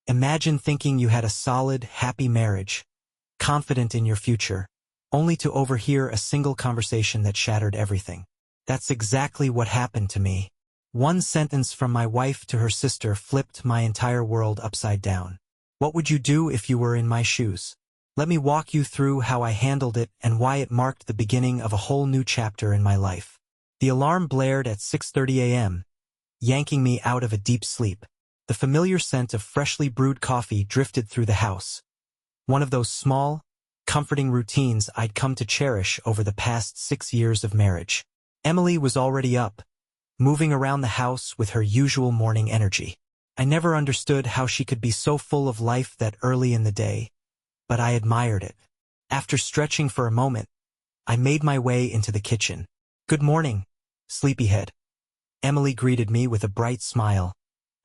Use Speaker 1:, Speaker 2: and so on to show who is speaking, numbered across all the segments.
Speaker 1: Imagine thinking you had a solid, happy marriage, confident in your future, only to overhear a single conversation that shattered everything. That's exactly what happened to me. One sentence from my wife to her sister flipped my entire world upside down. What would you do if you were in my shoes? Let me walk you through how I handled it and why it marked the beginning of a whole new chapter in my life. The alarm blared at 6:30 a.m., yanking me out of a deep sleep. The familiar scent of freshly brewed coffee drifted through the house. One of those small, comforting routines I'd come to cherish over the past 6 years of marriage. Emily was already up, moving around the house with her usual morning energy. I never understood how she could be so full of life that early in the day, but I admired it. After stretching for a moment, I made my way into the kitchen. "Good morning, sleepyhead." Emily greeted me with a bright smile,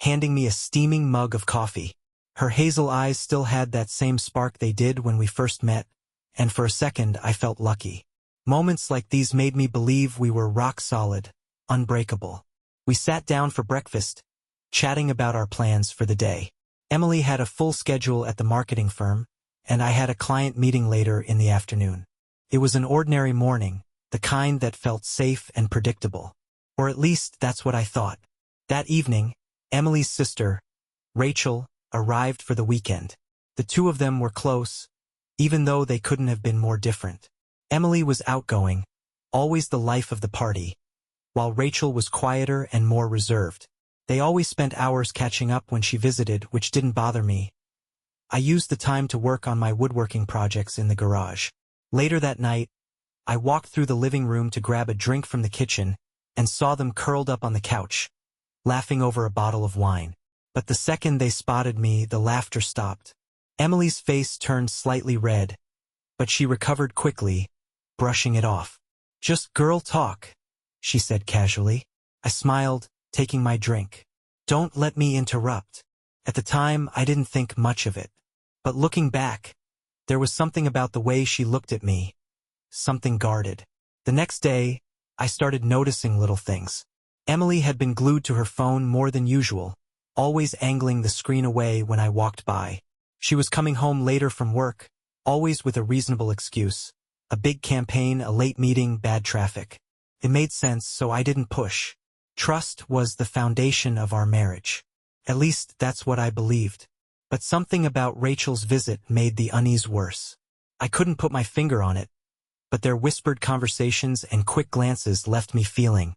Speaker 1: handing me a steaming mug of coffee. Her hazel eyes still had that same spark they did when we first met, and for a second I felt lucky. Moments like these made me believe we were rock solid, unbreakable. We sat down for breakfast, chatting about our plans for the day. Emily had a full schedule at the marketing firm, and I had a client meeting later in the afternoon. It was an ordinary morning, the kind that felt safe and predictable. Or at least that's what I thought. That evening, Emily's sister, Rachel, arrived for the weekend. The two of them were close, even though they couldn't have been more different. Emily was outgoing, always the life of the party, while Rachel was quieter and more reserved. They always spent hours catching up when she visited, which didn't bother me. I used the time to work on my woodworking projects in the garage. Later that night, I walked through the living room to grab a drink from the kitchen and saw them curled up on the couch, laughing over a bottle of wine. But the second they spotted me, the laughter stopped. Emily's face turned slightly red, but she recovered quickly, brushing it off. "Just girl talk," she said casually. I smiled, taking my drink. "Don't let me interrupt." At the time, I didn't think much of it. But looking back, there was something about the way she looked at me, something guarded. The next day, I started noticing little things. Emily had been glued to her phone more than usual, always angling the screen away when I walked by. She was coming home later from work, always with a reasonable excuse. A big campaign, a late meeting, bad traffic. It made sense, so I didn't push. Trust was the foundation of our marriage. At least that's what I believed. But something about Rachel's visit made the unease worse. I couldn't put my finger on it, but their whispered conversations and quick glances left me feeling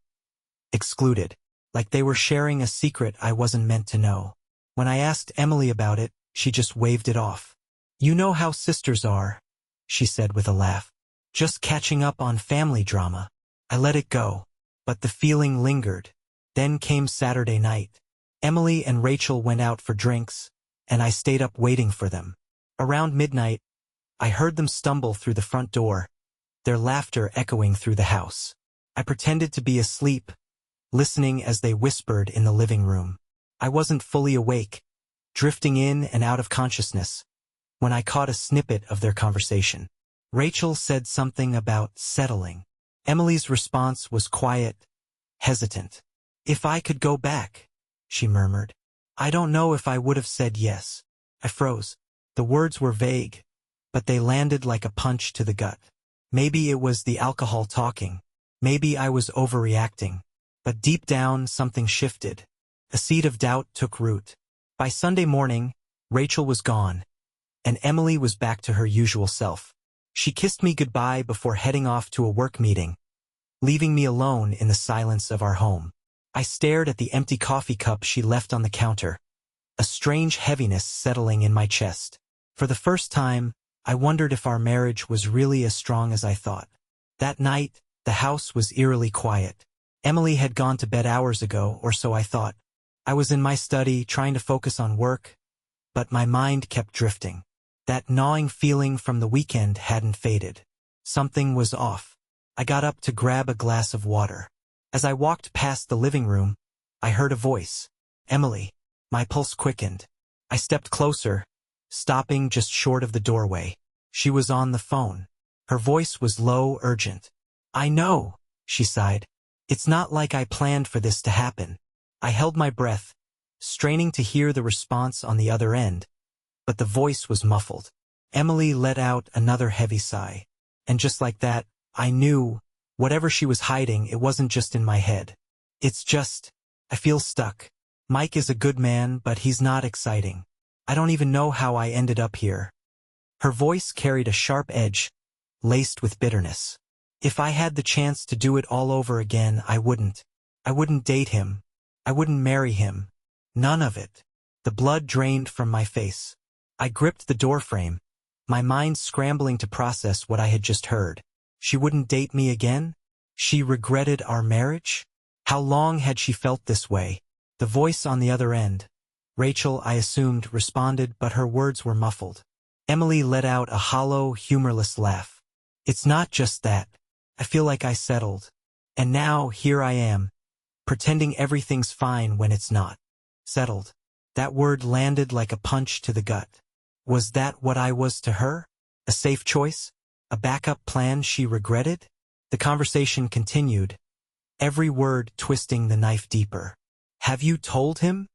Speaker 1: excluded, like they were sharing a secret I wasn't meant to know. When I asked Emily about it, she just waved it off. "You know how sisters are," she said with a laugh. "Just catching up on family drama." I let it go, but the feeling lingered. Then came Saturday night. Emily and Rachel went out for drinks, and I stayed up waiting for them. Around midnight, I heard them stumble through the front door, their laughter echoing through the house. I pretended to be asleep, listening as they whispered in the living room. I wasn't fully awake, drifting in and out of consciousness, when I caught a snippet of their conversation. Rachel said something about settling. Emily's response was quiet, hesitant. "If I could go back," she murmured. "I don't know if I would have said yes." I froze. The words were vague, but they landed like a punch to the gut. Maybe it was the alcohol talking. Maybe I was overreacting. But deep down, something shifted. A seed of doubt took root. By Sunday morning, Rachel was gone, and Emily was back to her usual self. She kissed me goodbye before heading off to a work meeting, leaving me alone in the silence of our home. I stared at the empty coffee cup she left on the counter, a strange heaviness settling in my chest. For the first time, I wondered if our marriage was really as strong as I thought. That night, the house was eerily quiet. Emily had gone to bed hours ago, or so I thought. I was in my study, trying to focus on work, but my mind kept drifting. That gnawing feeling from the weekend hadn't faded. Something was off. I got up to grab a glass of water. As I walked past the living room, I heard a voice. "Emily." My pulse quickened. I stepped closer, stopping just short of the doorway. She was on the phone. Her voice was low, urgent. "I know," she sighed. "It's not like I planned for this to happen." I held my breath, straining to hear the response on the other end, but the voice was muffled. Emily let out another heavy sigh. And just like that, I knew, whatever she was hiding, it wasn't just in my head. It's just, I feel stuck. Mike is a good man, but he's not exciting. I don't even know how I ended up here. Her voice carried a sharp edge, laced with bitterness. If I had the chance to do it all over again, I wouldn't. I wouldn't date him. I wouldn't marry him. None of it. The blood drained from my face. I gripped the doorframe, my mind scrambling to process what I had just heard. She wouldn't date me again? She regretted our marriage? How long had she felt this way? The voice on the other end, Rachel, I assumed, responded, but her words were muffled. Emily let out a hollow, humorless laugh. It's not just that. I feel like I settled. And now, here I am, pretending everything's fine when it's not. Settled. That word landed like a punch to the gut. Was that what I was to her? A safe choice? A backup plan she regretted? The conversation continued, every word twisting the knife deeper. Have you told him?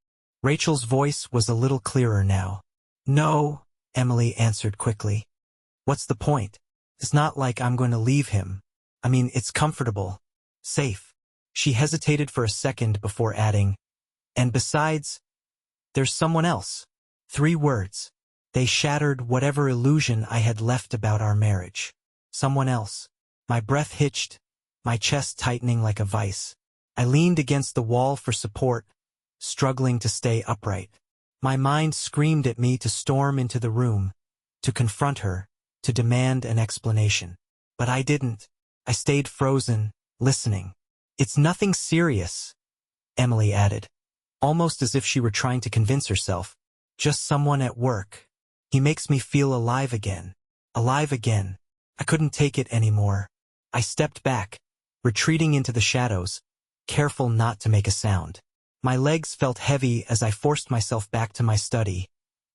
Speaker 1: Rachel's voice was a little clearer now. No, Emily answered quickly. What's the point? It's not like I'm going to leave him. I mean, it's comfortable. Safe. She hesitated for a second before adding, and besides, there's someone else. 3 words. They shattered whatever illusion I had left about our marriage. Someone else. My breath hitched, my chest tightening like a vice. I leaned against the wall for support, struggling to stay upright. My mind screamed at me to storm into the room, to confront her, to demand an explanation. But I didn't. I stayed frozen, listening. It's nothing serious, Emily added, almost as if she were trying to convince herself. Just someone at work. He makes me feel alive again. Alive again. I couldn't take it anymore. I stepped back, retreating into the shadows, careful not to make a sound. My legs felt heavy as I forced myself back to my study,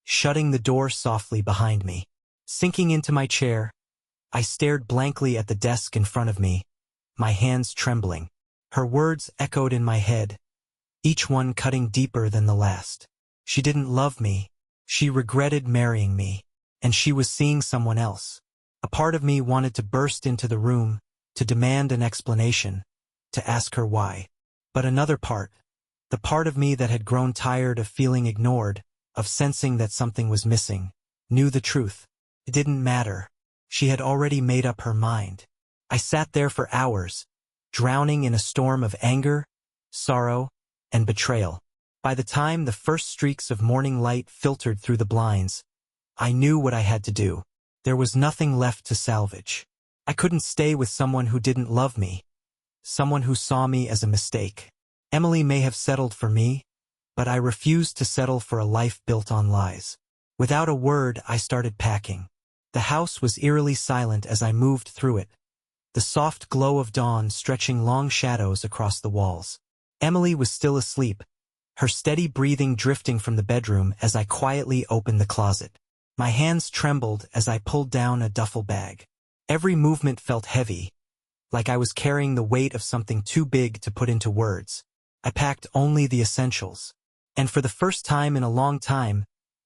Speaker 1: shutting the door softly behind me. Sinking into my chair, I stared blankly at the desk in front of me, my hands trembling. Her words echoed in my head, each one cutting deeper than the last. She didn't love me. She regretted marrying me, and she was seeing someone else. A part of me wanted to burst into the room, to demand an explanation, to ask her why. But another part, the part of me that had grown tired of feeling ignored, of sensing that something was missing, knew the truth. It didn't matter. She had already made up her mind. I sat there for hours, drowning in a storm of anger, sorrow, and betrayal. By the time the first streaks of morning light filtered through the blinds, I knew what I had to do. There was nothing left to salvage. I couldn't stay with someone who didn't love me, someone who saw me as a mistake. Emily may have settled for me, but I refused to settle for a life built on lies. Without a word, I started packing. The house was eerily silent as I moved through it, the soft glow of dawn stretching long shadows across the walls. Emily was still asleep, her steady breathing drifting from the bedroom as I quietly opened the closet. My hands trembled as I pulled down a duffel bag. Every movement felt heavy, like I was carrying the weight of something too big to put into words. I packed only the essentials. And for the first time in a long time,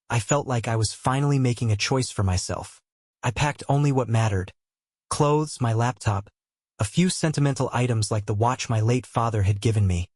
Speaker 1: I felt like I was finally making a choice for myself. I packed only what mattered. Clothes, my laptop, a few sentimental items like the watch my late father had given me,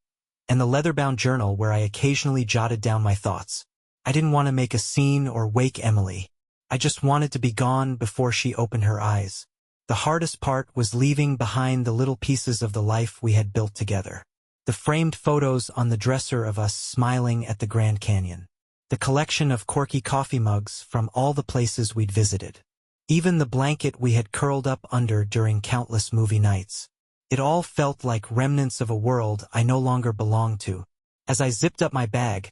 Speaker 1: and the leather-bound journal where I occasionally jotted down my thoughts. I didn't want to make a scene or wake Emily. I just wanted to be gone before she opened her eyes. The hardest part was leaving behind the little pieces of the life we had built together. The framed photos on the dresser of us smiling at the Grand Canyon. The collection of quirky coffee mugs from all the places we'd visited. Even the blanket we had curled up under during countless movie nights. It all felt like remnants of a world I no longer belonged to. As I zipped up my bag,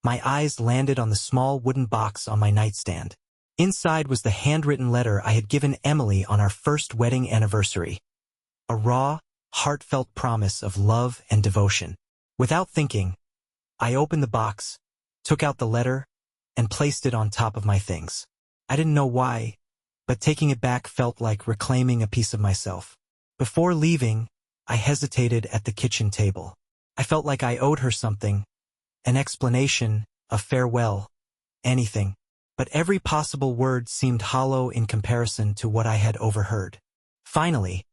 Speaker 1: my eyes landed on the small wooden box on my nightstand. Inside was the handwritten letter I had given Emily on our first wedding anniversary. A raw, heartfelt promise of love and devotion. Without thinking, I opened the box, took out the letter, and placed it on top of my things. I didn't know why, but taking it back felt like reclaiming a piece of myself. Before leaving, I hesitated at the kitchen table. I felt like I owed her something, an explanation, a farewell, anything. But every possible word seemed hollow in comparison to what I had overheard. Finally,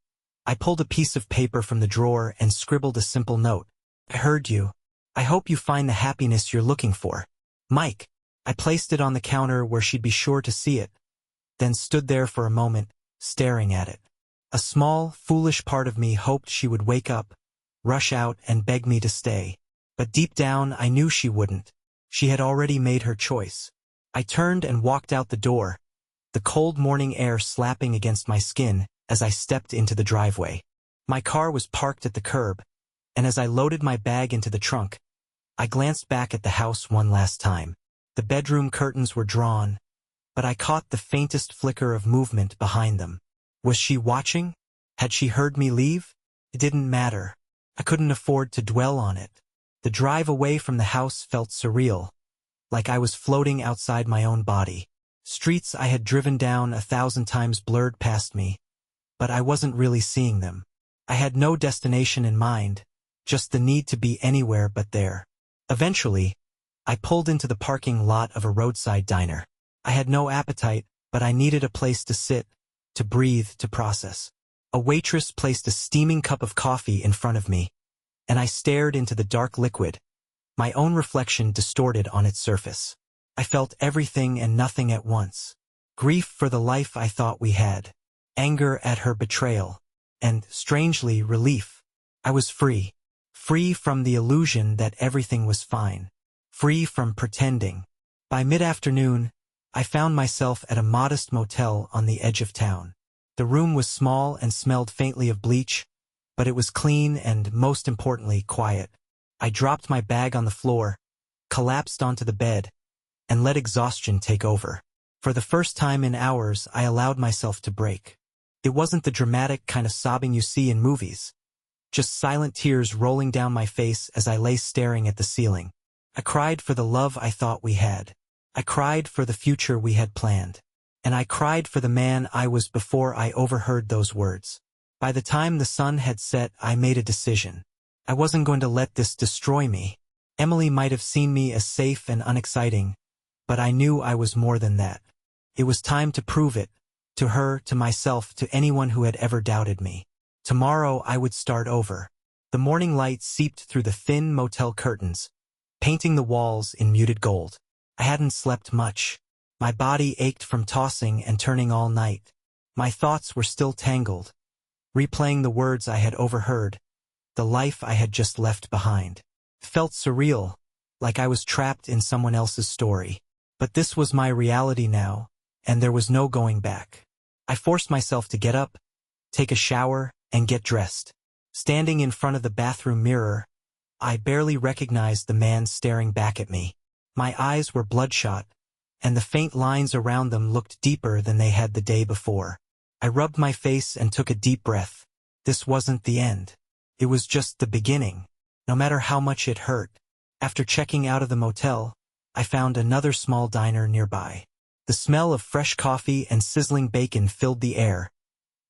Speaker 1: I pulled a piece of paper from the drawer and scribbled a simple note. I heard you. I hope you find the happiness you're looking for. Mike. I placed it on the counter where she'd be sure to see it, then stood there for a moment, staring at it. A small, foolish part of me hoped she would wake up, rush out and beg me to stay. But deep down I knew she wouldn't. She had already made her choice. I turned and walked out the door, the cold morning air slapping against my skin as I stepped into the driveway. My car was parked at the curb, and as I loaded my bag into the trunk, I glanced back at the house one last time. The bedroom curtains were drawn, but I caught the faintest flicker of movement behind them. Was she watching? Had she heard me leave? It didn't matter. I couldn't afford to dwell on it. The drive away from the house felt surreal, like I was floating outside my own body. Streets I had driven down 1,000 times blurred past me, but I wasn't really seeing them. I had no destination in mind, just the need to be anywhere but there. Eventually, I pulled into the parking lot of a roadside diner. I had no appetite, but I needed a place to sit, to breathe, to process. A waitress placed a steaming cup of coffee in front of me, and I stared into the dark liquid, my own reflection distorted on its surface. I felt everything and nothing at once. Grief for the life I thought we had, anger at her betrayal, and, strangely, relief. I was free. Free from the illusion that everything was fine. Free from pretending. By mid-afternoon, I found myself at a modest motel on the edge of town. The room was small and smelled faintly of bleach, but it was clean and, most importantly, quiet. I dropped my bag on the floor, collapsed onto the bed, and let exhaustion take over. For the first time in hours, I allowed myself to break. It wasn't the dramatic kind of sobbing you see in movies, just silent tears rolling down my face as I lay staring at the ceiling. I cried for the love I thought we had. I cried for the future we had planned. And I cried for the man I was before I overheard those words. By the time the sun had set, I made a decision. I wasn't going to let this destroy me. Emily might have seen me as safe and unexciting, but I knew I was more than that. It was time to prove it, to her, to myself, to anyone who had ever doubted me. Tomorrow I would start over. The morning light seeped through the thin motel curtains, painting the walls in muted gold. I hadn't slept much. My body ached from tossing and turning all night. My thoughts were still tangled, replaying the words I had overheard, the life I had just left behind. It felt surreal, like I was trapped in someone else's story. But this was my reality now, and there was no going back. I forced myself to get up, take a shower, and get dressed. Standing in front of the bathroom mirror, I barely recognized the man staring back at me. My eyes were bloodshot, and the faint lines around them looked deeper than they had the day before. I rubbed my face and took a deep breath. This wasn't the end. It was just the beginning, no matter how much it hurt. After checking out of the motel, I found another small diner nearby. The smell of fresh coffee and sizzling bacon filled the air,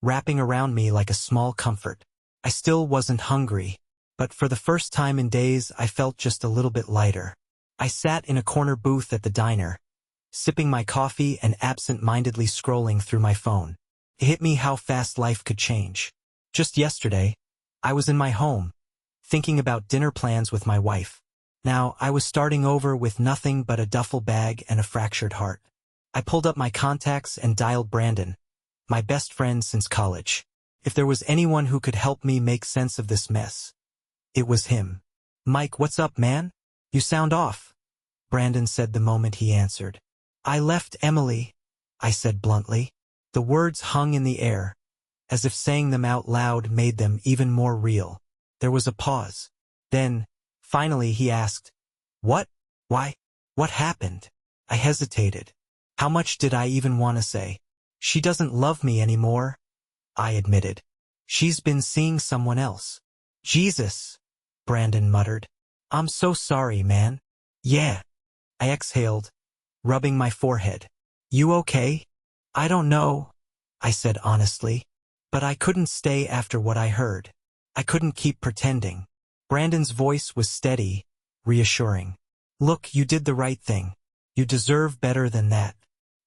Speaker 1: wrapping around me like a small comfort. I still wasn't hungry, but for the first time in days I felt just a little bit lighter. I sat in a corner booth at the diner, sipping my coffee and absent-mindedly scrolling through my phone. It hit me how fast life could change. Just yesterday, I was in my home, thinking about dinner plans with my wife. Now, I was starting over with nothing but a duffel bag and a fractured heart. I pulled up my contacts and dialed Brandon, my best friend since college. If there was anyone who could help me make sense of this mess, it was him. "Mike, what's up, man? You sound off," Brandon said the moment he answered. "I left Emily," I said bluntly. The words hung in the air, as if saying them out loud made them even more real. There was a pause. Then, finally he asked, "What? Why? What happened?" I hesitated. How much did I even want to say? "She doesn't love me anymore," I admitted. "She's been seeing someone else." "Jesus," Brandon muttered. "I'm so sorry, man." "Yeah," I exhaled, rubbing my forehead. "You okay?" "I don't know," I said honestly. But I couldn't stay after what I heard. I couldn't keep pretending. Brandon's voice was steady, reassuring. Look, you did the right thing. You deserve better than that.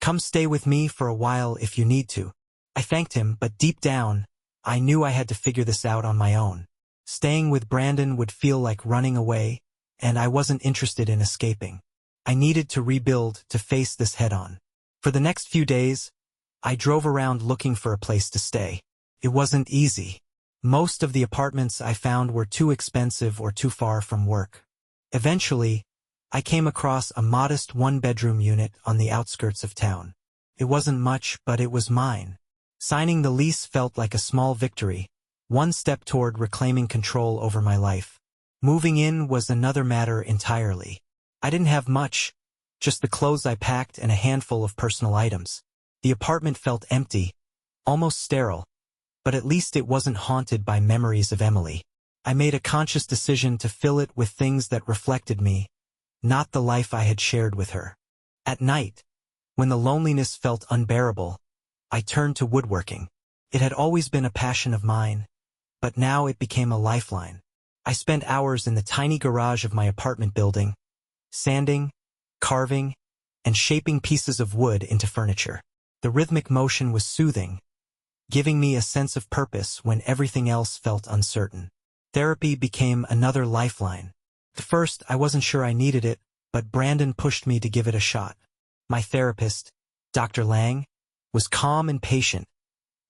Speaker 1: Come stay with me for a while if you need to. I thanked him, but deep down, I knew I had to figure this out on my own. Staying with Brandon would feel like running away, and I wasn't interested in escaping. I needed to rebuild, to face this head-on. For the next few days, I drove around looking for a place to stay. It wasn't easy. Most of the apartments I found were too expensive or too far from work. Eventually, I came across a modest one-bedroom unit on the outskirts of town. It wasn't much, but it was mine. Signing the lease felt like a small victory, one step toward reclaiming control over my life. Moving in was another matter entirely. I didn't have much, just the clothes I packed and a handful of personal items. The apartment felt empty, almost sterile, but at least it wasn't haunted by memories of Emily. I made a conscious decision to fill it with things that reflected me, not the life I had shared with her. At night, when the loneliness felt unbearable, I turned to woodworking. It had always been a passion of mine, but now it became a lifeline. I spent hours in the tiny garage of my apartment building, sanding, carving, and shaping pieces of wood into furniture. The rhythmic motion was soothing, giving me a sense of purpose when everything else felt uncertain. Therapy became another lifeline. At first, I wasn't sure I needed it, but Brandon pushed me to give it a shot. My therapist, Dr. Lang, was calm and patient,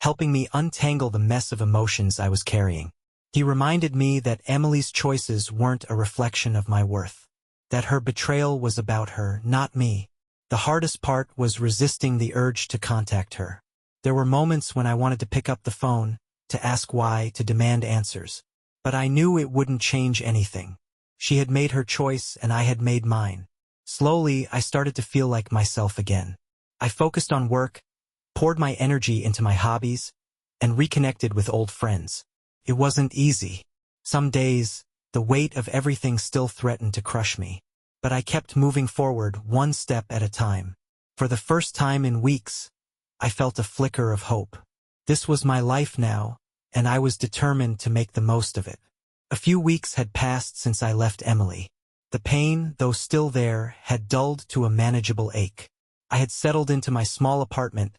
Speaker 1: helping me untangle the mess of emotions I was carrying. He reminded me that Emily's choices weren't a reflection of my worth, that her betrayal was about her, not me. The hardest part was resisting the urge to contact her. There were moments when I wanted to pick up the phone, to ask why, to demand answers. But I knew it wouldn't change anything. She had made her choice and I had made mine. Slowly, I started to feel like myself again. I focused on work, poured my energy into my hobbies, and reconnected with old friends. It wasn't easy. Some days, the weight of everything still threatened to crush me. But I kept moving forward, one step at a time. For the first time in weeks, I felt a flicker of hope. This was my life now, and I was determined to make the most of it. A few weeks had passed since I left Emily. The pain, though still there, had dulled to a manageable ache. I had settled into my small apartment,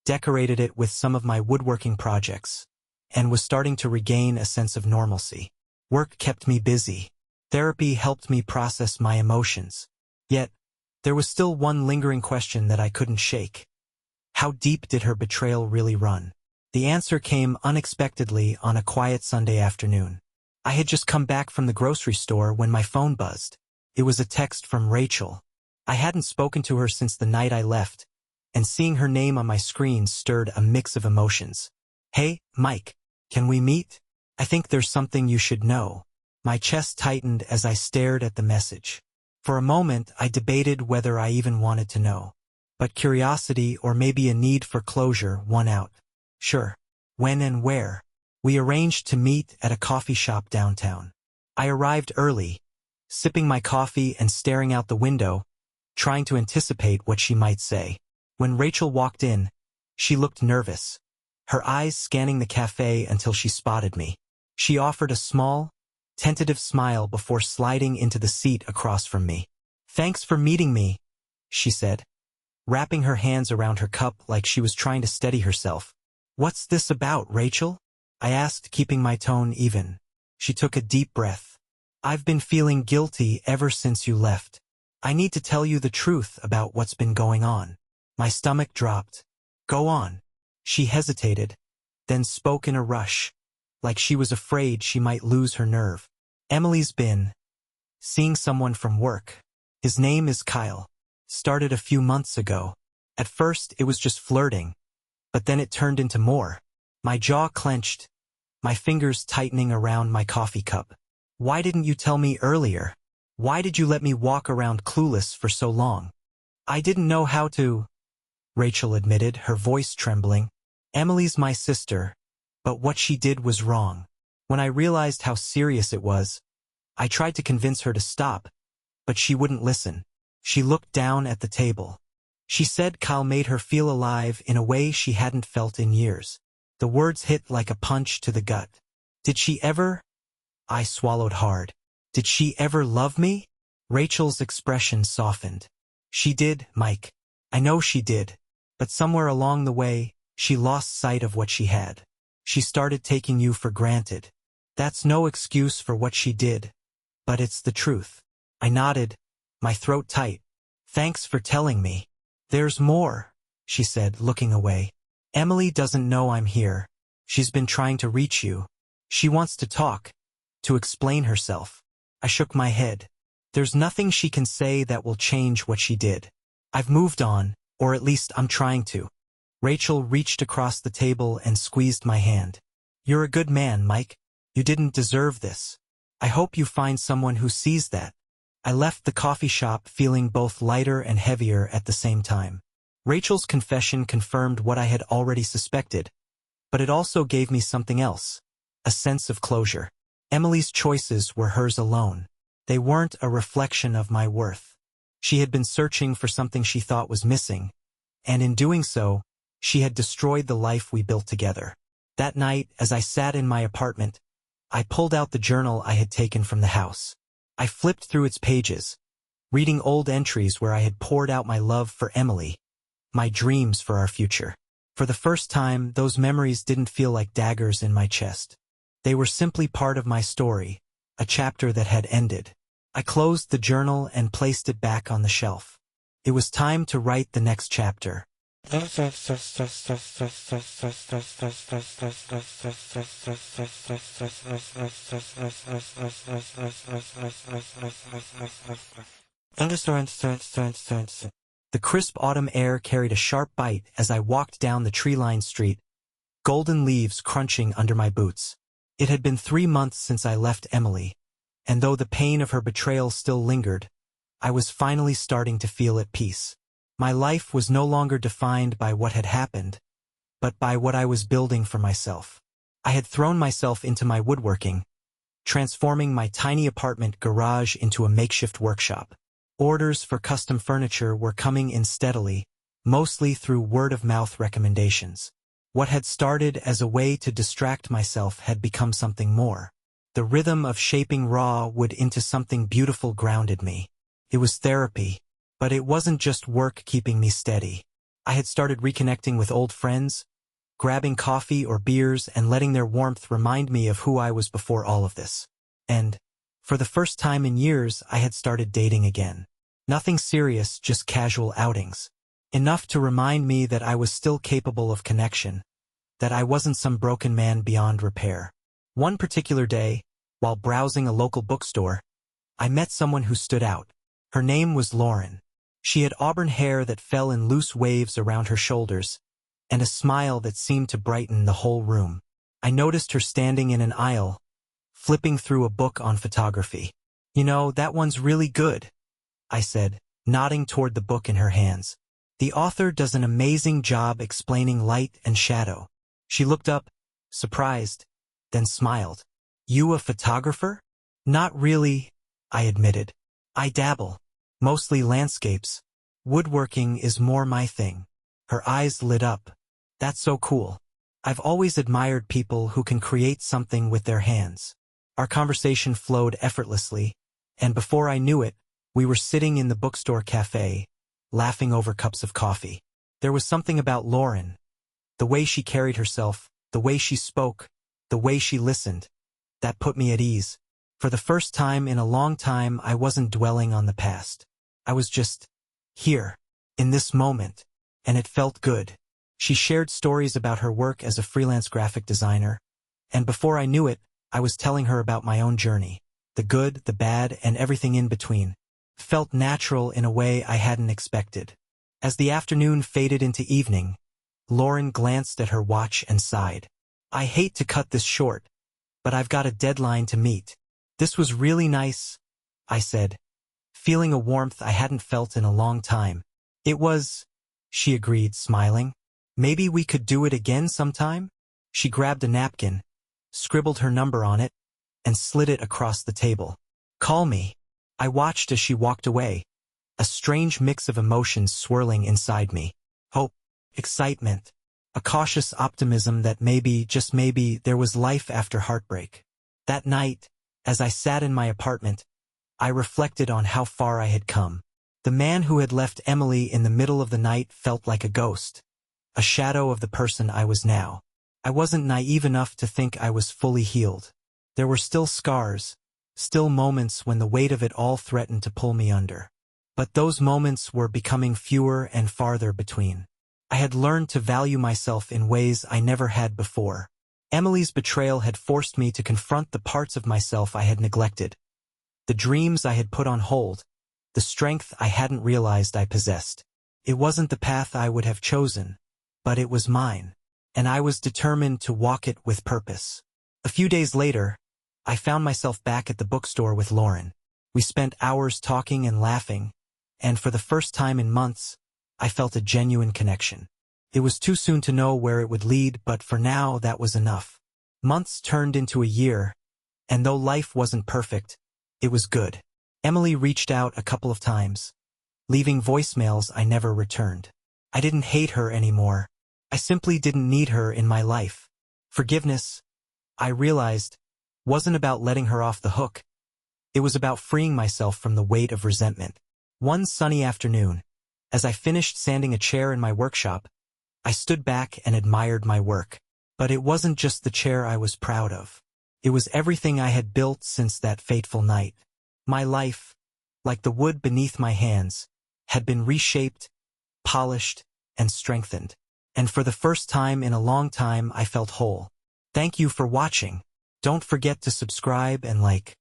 Speaker 1: decorated it with some of my woodworking projects, and was starting to regain a sense of normalcy. Work kept me busy. Therapy helped me process my emotions. Yet, there was still one lingering question that I couldn't shake. How deep did her betrayal really run? The answer came unexpectedly on a quiet Sunday afternoon. I had just come back from the grocery store when my phone buzzed. It was a text from Rachel. I hadn't spoken to her since the night I left, and seeing her name on my screen stirred a mix of emotions. "Hey, Mike, can we meet? I think there's something you should know." My chest tightened as I stared at the message. For a moment, I debated whether I even wanted to know. But curiosity, or maybe a need for closure, won out. Sure. When and where? We arranged to meet at a coffee shop downtown. I arrived early, sipping my coffee and staring out the window, trying to anticipate what she might say. When Rachel walked in, she looked nervous, her eyes scanning the cafe until she spotted me. She offered a small, tentative smile before sliding into the seat across from me. "Thanks for meeting me," she said, wrapping her hands around her cup like she was trying to steady herself. "What's this about, Rachel?" I asked, keeping my tone even. She took a deep breath. "I've been feeling guilty ever since you left. I need to tell you the truth about what's been going on." My stomach dropped. "Go on." She hesitated, then spoke in a rush, like she was afraid she might lose her nerve. "Emily's been seeing someone from work. His name is Kyle. Started a few months ago. At first, it was just flirting, but then it turned into more." My jaw clenched, my fingers tightening around my coffee cup. "Why didn't you tell me earlier? Why did you let me walk around clueless for so long?" "I didn't know how to," Rachel admitted, her voice trembling. "Emily's my sister, but what she did was wrong." When I realized how serious it was, I tried to convince her to stop, but she wouldn't listen. She looked down at the table. She said Kyle made her feel alive in a way she hadn't felt in years. The words hit like a punch to the gut. "Did she ever?" I swallowed hard. "Did she ever love me?" Rachel's expression softened. She did, Mike. I know she did. But somewhere along the way, she lost sight of what she had. She started taking you for granted. That's no excuse for what she did. But it's the truth. I nodded, my throat tight. Thanks for telling me. There's more, she said, looking away. Emily doesn't know I'm here. She's been trying to reach you. She wants to talk, to explain herself. I shook my head. There's nothing she can say that will change what she did. I've moved on, or at least I'm trying to. Rachel reached across the table and squeezed my hand. You're a good man, Mike. You didn't deserve this. I hope you find someone who sees that. I left the coffee shop feeling both lighter and heavier at the same time. Rachel's confession confirmed what I had already suspected, but it also gave me something else, a sense of closure. Emily's choices were hers alone. They weren't a reflection of my worth. She had been searching for something she thought was missing, and in doing so, she had destroyed the life we built together. That night, as I sat in my apartment, I pulled out the journal I had taken from the house. I flipped through its pages, reading old entries where I had poured out my love for Emily, my dreams for our future. For the first time, those memories didn't feel like daggers in my chest. They were simply part of my story, a chapter that had ended. I closed the journal and placed it back on the shelf. It was time to write the next chapter. The crisp autumn air carried a sharp bite as I walked down the tree-lined street, golden leaves crunching under my boots. It had been 3 months since I left Emily, and though the pain of her betrayal still lingered, I was finally starting to feel at peace. My life was no longer defined by what had happened, but by what I was building for myself. I had thrown myself into my woodworking, transforming my tiny apartment garage into a makeshift workshop. Orders for custom furniture were coming in steadily, mostly through word-of-mouth recommendations. What had started as a way to distract myself had become something more. The rhythm of shaping raw wood into something beautiful grounded me. It was therapy, but it wasn't just work keeping me steady. I had started reconnecting with old friends, grabbing coffee or beers and letting their warmth remind me of who I was before all of this. And, for the first time in years, I had started dating again. Nothing serious, just casual outings. Enough to remind me that I was still capable of connection, that I wasn't some broken man beyond repair. One particular day, while browsing a local bookstore, I met someone who stood out. Her name was Lauren. She had auburn hair that fell in loose waves around her shoulders, and a smile that seemed to brighten the whole room. I noticed her standing in an aisle, flipping through a book on photography. You know, that one's really good, I said, nodding toward the book in her hands. The author does an amazing job explaining light and shadow. She looked up, surprised, then smiled. You a photographer? Not really, I admitted. I dabble. Mostly landscapes. Woodworking is more my thing. Her eyes lit up. That's so cool. I've always admired people who can create something with their hands. Our conversation flowed effortlessly, and before I knew it, we were sitting in the bookstore cafe, laughing over cups of coffee. There was something about Lauren. The way she carried herself, the way she spoke, the way she listened, that put me at ease. For the first time in a long time, I wasn't dwelling on the past. I was just here, in this moment, and it felt good. She shared stories about her work as a freelance graphic designer, and before I knew it, I was telling her about my own journey. The good, the bad, and everything in between. Felt natural in a way I hadn't expected. As the afternoon faded into evening, Lauren glanced at her watch and sighed. I hate to cut this short, but I've got a deadline to meet. This was really nice, I said, feeling a warmth I hadn't felt in a long time. It was, she agreed, smiling. Maybe we could do it again sometime? She grabbed a napkin, scribbled her number on it, and slid it across the table. Call me. I watched as she walked away, a strange mix of emotions swirling inside me. Hope, excitement, a cautious optimism that maybe, just maybe, there was life after heartbreak. That night, as I sat in my apartment, I reflected on how far I had come. The man who had left Emily in the middle of the night felt like a ghost, a shadow of the person I was now. I wasn't naive enough to think I was fully healed. There were still scars, still moments when the weight of it all threatened to pull me under. But those moments were becoming fewer and farther between. I had learned to value myself in ways I never had before. Emily's betrayal had forced me to confront the parts of myself I had neglected, the dreams I had put on hold, the strength I hadn't realized I possessed. It wasn't the path I would have chosen, but it was mine, and I was determined to walk it with purpose. A few days later, I found myself back at the bookstore with Lauren. We spent hours talking and laughing, and for the first time in months, I felt a genuine connection. It was too soon to know where it would lead, but for now that was enough. Months turned into a year, and though life wasn't perfect, it was good. Emily reached out a couple of times, leaving voicemails I never returned. I didn't hate her anymore. I simply didn't need her in my life. Forgiveness, I realized, wasn't about letting her off the hook. It was about freeing myself from the weight of resentment. One sunny afternoon, as I finished sanding a chair in my workshop, I stood back and admired my work. But it wasn't just the chair I was proud of. It was everything I had built since that fateful night. My life, like the wood beneath my hands, had been reshaped, polished, and strengthened. And for the first time in a long time, I felt whole. Thank you for watching. Don't forget to subscribe and like.